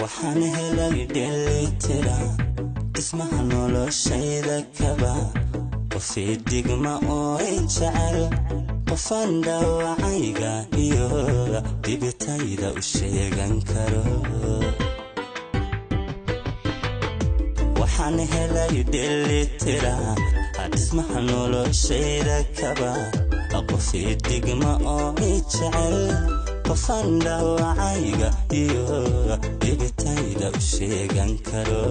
waxaan helay dheelitira ismaha noloshayda kaba qofii digma oo jecel qofaan dhaawacayga iyo dibitayda u sheegan karo waxaan helay dheelitira ismaha noloshayda kaba qofii digma oo jecel qofaan dhaawacayga iyo dibitayda u sheegan karo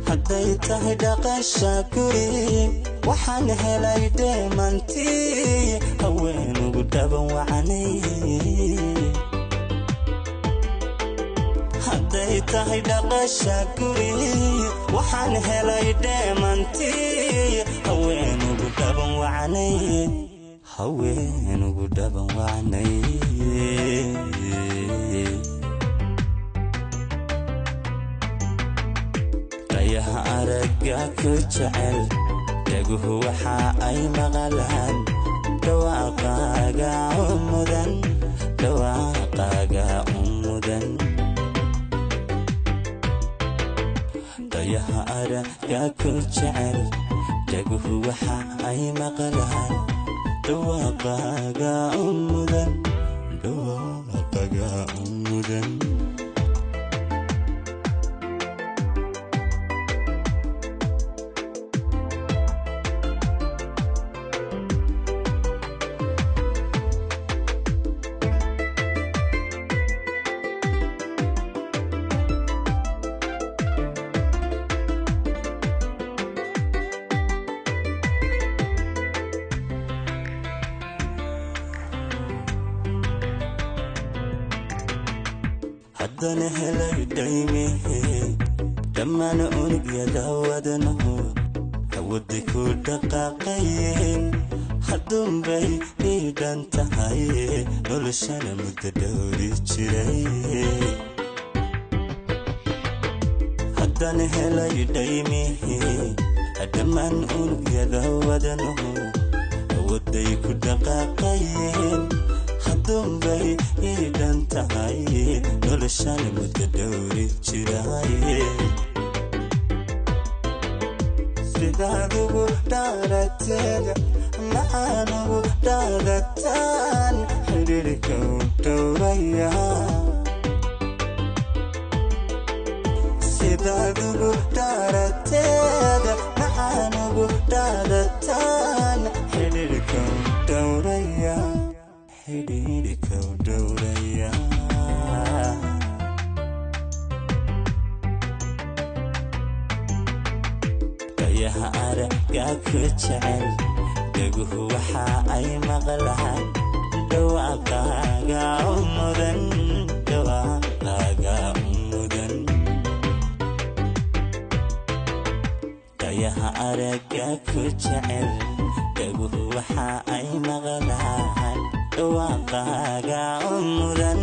hadday tahay dhaqasha guri waxaan helay deemantii haweenugu dhaban wacanay hadday tahay dhaqasha guri waxaan helay deemantii haweenugu dhaban wacanay haweenugu dhaban wacanay ayaha araga ku jecel dhaguhu waxa ay maqalaan dhawaaqaaga umudan ayaha araga ku jecel dhaguhu waxa ay maqalaan dhawaaqaaga umudan haddana helay daymihi dhammaan unugyada wadnahu hawadi ku dhaqaaqayeen hadduunbay dhiidhan tahay noloshana muddo dhowri jiray haddana helay daymihi dhammaan unugyada wadnahu hawaday ku dhaqaaqayeen hadduunbay dhiidhan tahay noloshana muddo dhowri jiray sidaad ugu dhaarateeda macaan ugu dhaadataan xidhiidhka u dhowraya sidaad ugu dhaarateeda macaan ugu dhaadataan xidhiidhka u dhowraya xidhiidhka u dhowraya ayaha araga ku jecel dhaguhu waxa ay maqlaan dhawaaqaaga umudan ayaha araga ku jecel dhaguhu waxa ay maqlaan dhawaaqaaga umudan